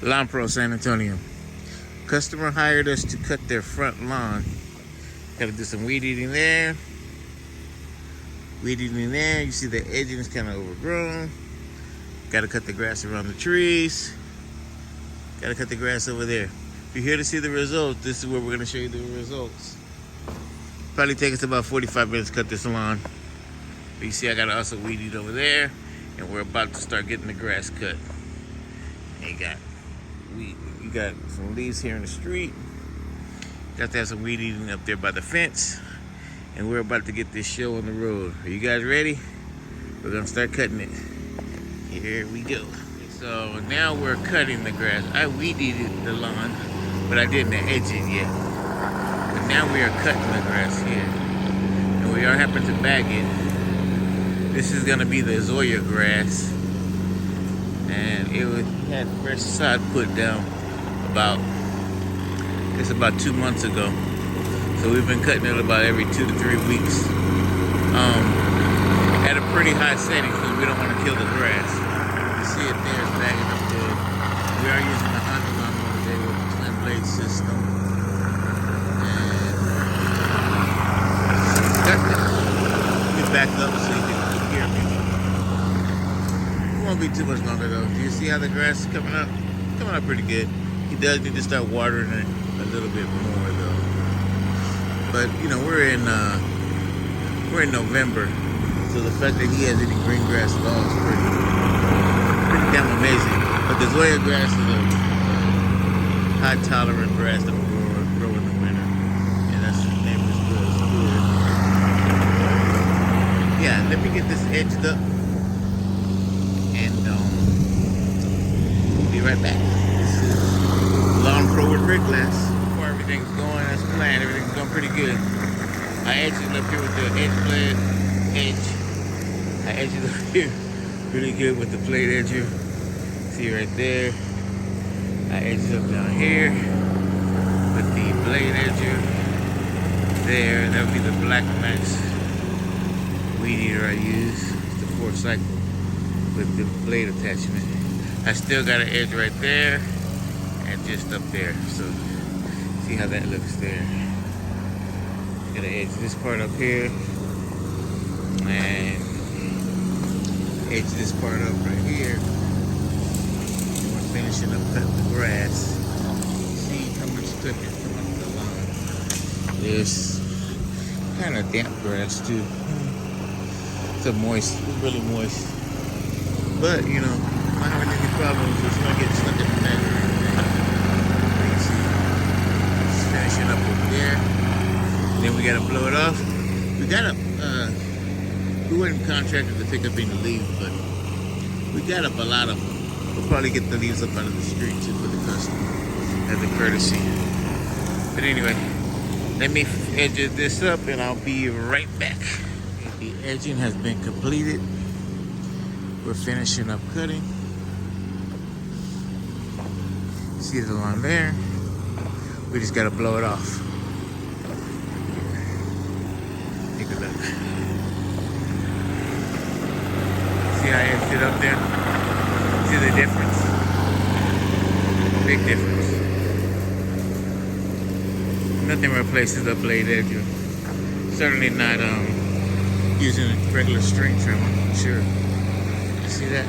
LawnPro San Antonio. Customer hired us to cut their front lawn. Gotta do some weed eating there. Weed eating there. You see the edging is kind of overgrown. Gotta cut the grass around the trees. Gotta cut the grass over there. If you're here to see the results, this is where we're gonna show you the results. Probably take us about 45 minutes to cut this lawn. But you see I gotta also weed eat over there. And we're about to start getting the grass cut. You got some leaves here in the street. Got to have some weed eating up there by the fence. And we're about to get this show on the road. Are you guys ready? We're gonna start cutting it. Here we go. So now we're cutting the grass. I weed eated the lawn, but I didn't edge it yet. But now we are cutting the grass here. And we are having to bag it. This is gonna be the Zoya grass. And it had fresh sod put down about 2 months ago. So we've been cutting it about every 2 to 3 weeks. At a pretty high setting because we don't want to kill the grass. You see it there, it's bagging up good. We are using the Honda lawnmower today with the twin blade system. And we back up so you can hear me. It won't be too much longer though. Do you see how the grass is coming up? Coming up pretty good. He does need to start watering it a little bit more though. But you know, we're in November, so the fact that he has any green grass at all is pretty damn amazing. But the Zoya grass is a high tolerant grass that will grow in the winter, and that's the name is good. Yeah, let me get this edged up, and we'll be right back. This is LawnPro with Rick Glass. Before everything's going as planned, everything's going pretty good. I edged it up here with the edge blade edge. I edged it up here really good with the blade edger. See right there. I edged it up down here with the blade edger. There, that would be the Black Max weed eater I use. It's the 4-cycle with the blade attachment. I still got an edge right there and just up there. So see how that looks there. Gonna edge this part up here and edge this part up right here. And we're finishing up cutting the grass. See how much cut is coming off the lawn. This kind of damp grass too. It's moist, it's really moist. But you know, not having any problems. It's gonna get stuck in the bag. You see, just finishing up over there. Then we gotta blow it off. We weren't contracted to pick up any leaves, but we got up a lot of them. We'll probably get the leaves up out of the street too for the customer as a courtesy. But anyway, let me edge this up and I'll be right back. The edging has been completed. We're finishing up cutting. See the line there? We just gotta blow it off. Take a look. See how I edged it up there? See the difference? Big difference. Nothing replaces a blade edger. Certainly not using a regular string trimmer, sure. You see that?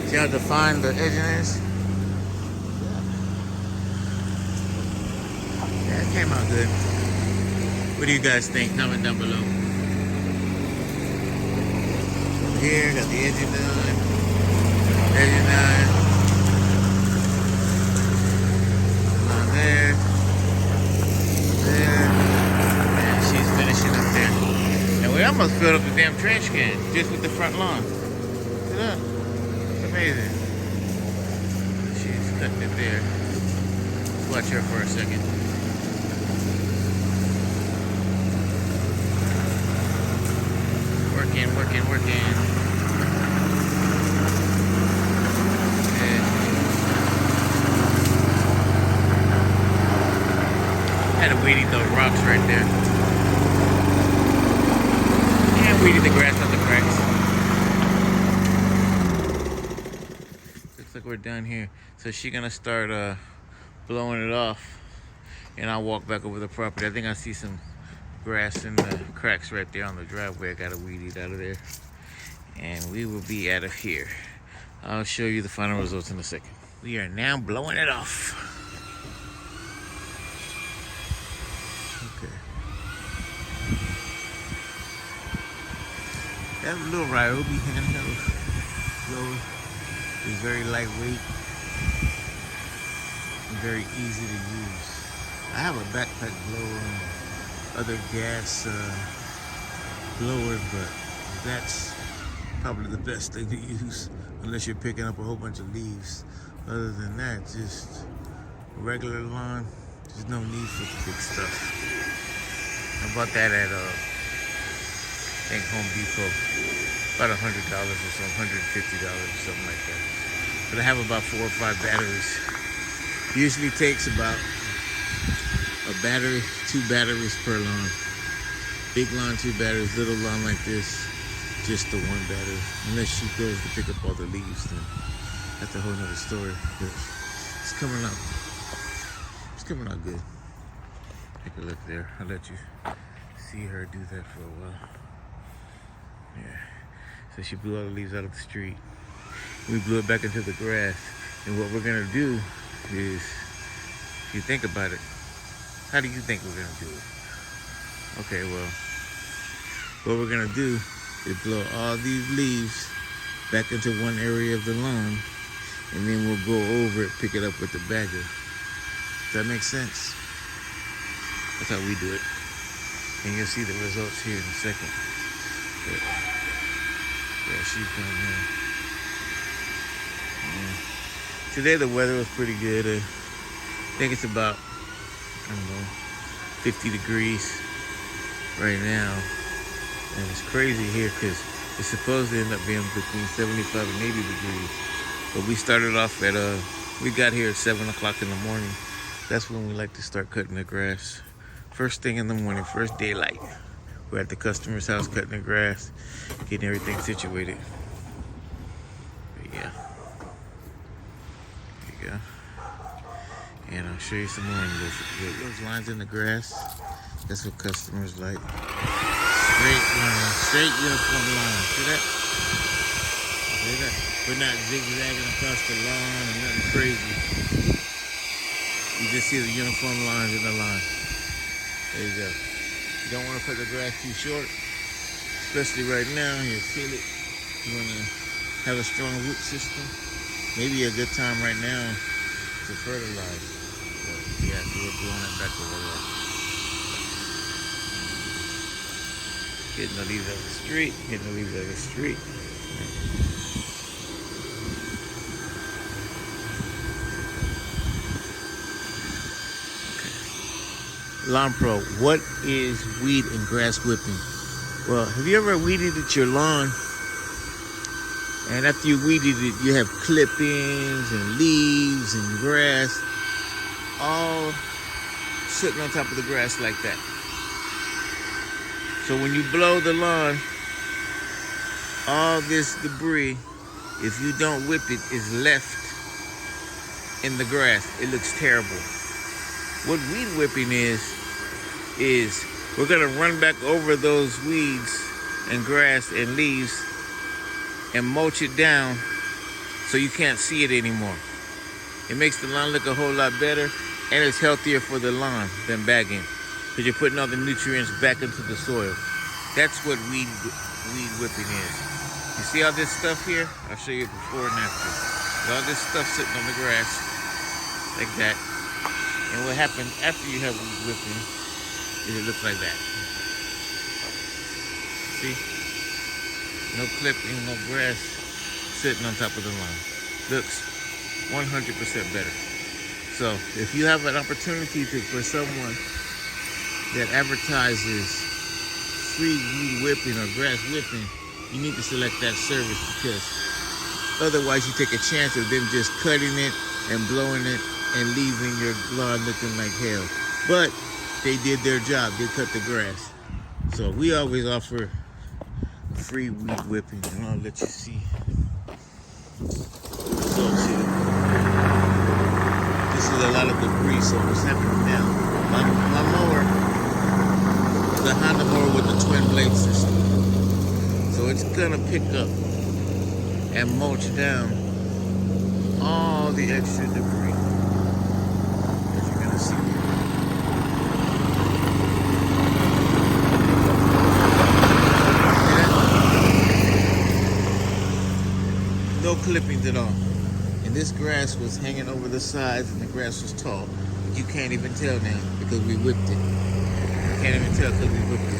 See how defined the edging is? Yeah, it came out good. What do you guys think? Comment down below. Here, got the edging done. Edging done. Along there. There. And she's finishing up there. And we almost filled up the damn trash can just with the front lawn. Look at that. It's amazing. She's cutting it there. Let's watch her for a second. Working. Had to weed eat those rocks right there. And weed eat the grass on the cracks. Looks like we're we're done here. So she's gonna start blowing it off, and I'll walk back over the property. I think I see some grass in the cracks right there on the driveway. I gotta weed it out of there, and we will be out of here. I'll show you the final results in a second. We are now blowing it off. Okay. That little Ryobi handheld blower is very lightweight and very easy to use. I have a backpack blower and other gas blowers, but that's probably the best thing to use unless you're picking up a whole bunch of leaves. Other than that, just regular lawn, there's no need for the big stuff. I bought that at I think Home Depot, about $100 or so, $150 or something like that. But I have about 4 or 5 batteries. Usually takes about a battery, 2 batteries per lawn. Big lawn, 2 batteries. Little lawn like this, just the 1 battery. Unless she goes to pick up all the leaves, then that's a whole nother story. But it's coming out. It's coming out good. Take a look there. I'll let you see her do that for a while. Yeah. So she blew all the leaves out of the street. We blew it back into the grass. And what we're gonna do is, if you think about it, how do you think we're gonna do it? Okay, well, what we're gonna do is blow all these leaves back into one area of the lawn, and then we'll go over it, pick it up with the bagger. Does that make sense? That's how we do it. And you'll see the results here in a second. But, yeah, she's done now. Yeah. Today the weather was pretty good. I think it's about, I don't know, 50 degrees right now. And it's crazy here because it's supposed to end up being between 75 and 80 degrees. But we started off at, we got here at 7 o'clock in the morning. That's when we like to start cutting the grass. First thing in the morning, first daylight. We're at the customer's house cutting the grass, getting everything situated. But yeah. There you go. And I'll show you some more in those lines in the grass. That's what customers like. Straight line, straight uniform line. See that? See that? We're not zigzagging across the lawn or nothing crazy. You just see the uniform lines in the line. There you go. You don't want to cut the grass too short, especially right now. You feel it. You want to have a strong root system. Maybe a good time right now to fertilize. But yeah, so we're blowing it back over there. Getting the leaves out of the street. Getting the leaves out of the street. LawnPro, what is weed and grass whipping? Well, have you ever weeded at your lawn? And after you weeded it, you have clippings and leaves and grass all sitting on top of the grass like that. So when you blow the lawn, all this debris, if you don't whip it, is left in the grass. It looks terrible. What weed whipping is we're gonna run back over those weeds and grass and leaves and mulch it down so you can't see it anymore. It makes the lawn look a whole lot better, and it's healthier for the lawn than bagging because you're putting all the nutrients back into the soil. That's what weed whipping is. You see all this stuff here? I'll show you before and after. All this stuff sitting on the grass like that. And what happens after you have weed whipping is it looks like that. See? No clipping, no grass sitting on top of the lawn. Looks 100% better. So if you have an opportunity for someone that advertises free weed whipping or grass whipping, you need to select that service, because otherwise you take a chance of them just cutting it and blowing it and leaving your lawn looking like hell. But they did their job. They cut the grass. So we always offer free weed whipping, and I'll let you see the results here. lot of debris. So what's happening now? My mower, the Honda mower with the twin blade system. So it's gonna pick up and mulch down all the extra debris that you're gonna see. No clippings at all. And this grass was hanging over the sides and the grass was tall. But you can't even tell now because we whipped it. You can't even tell because we whipped it.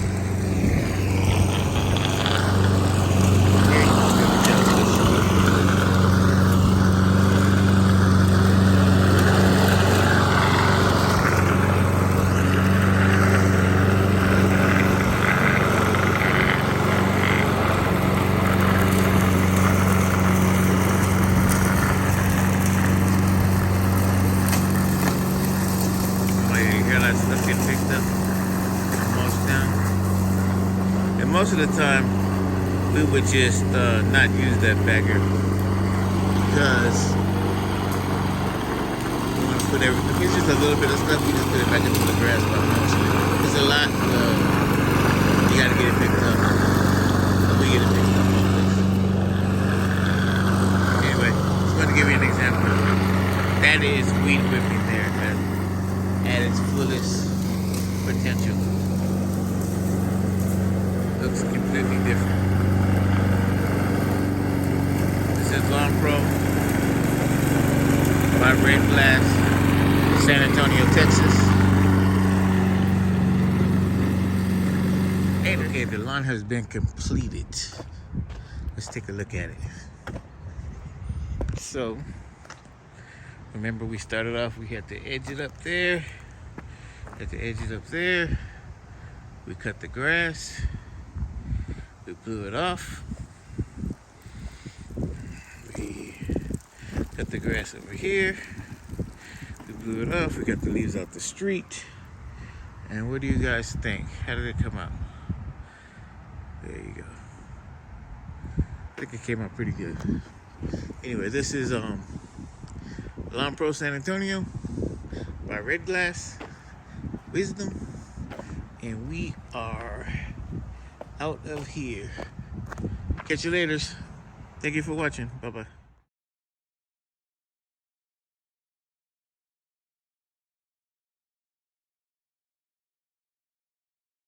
That stuff get picked up most down. And most of the time we would just not use that bagger because we want to put everything. If it's just a little bit of stuff, we just put it back into the grass by most of it. If it's a lot, you gotta get it picked up. So we get it picked up always. Anyway, just want to give you an example. That is weed whipping there at its fullest potential. Looks completely different. This is LawnPro by Red Glass, San Antonio, Texas. Okay, the lawn has been completed. Let's take a look at it. So, remember we started off, we had to edge it up there. We cut the grass. We blew it off. We cut the grass over here. We blew it off. We got the leaves out the street. And what do you guys think? How did it come out? There you go. I think it came out pretty good. Anyway, this is LawnPro San Antonio by Red Glass Wisdom, and we are out of here. Catch you later. Thank you for watching. Bye bye.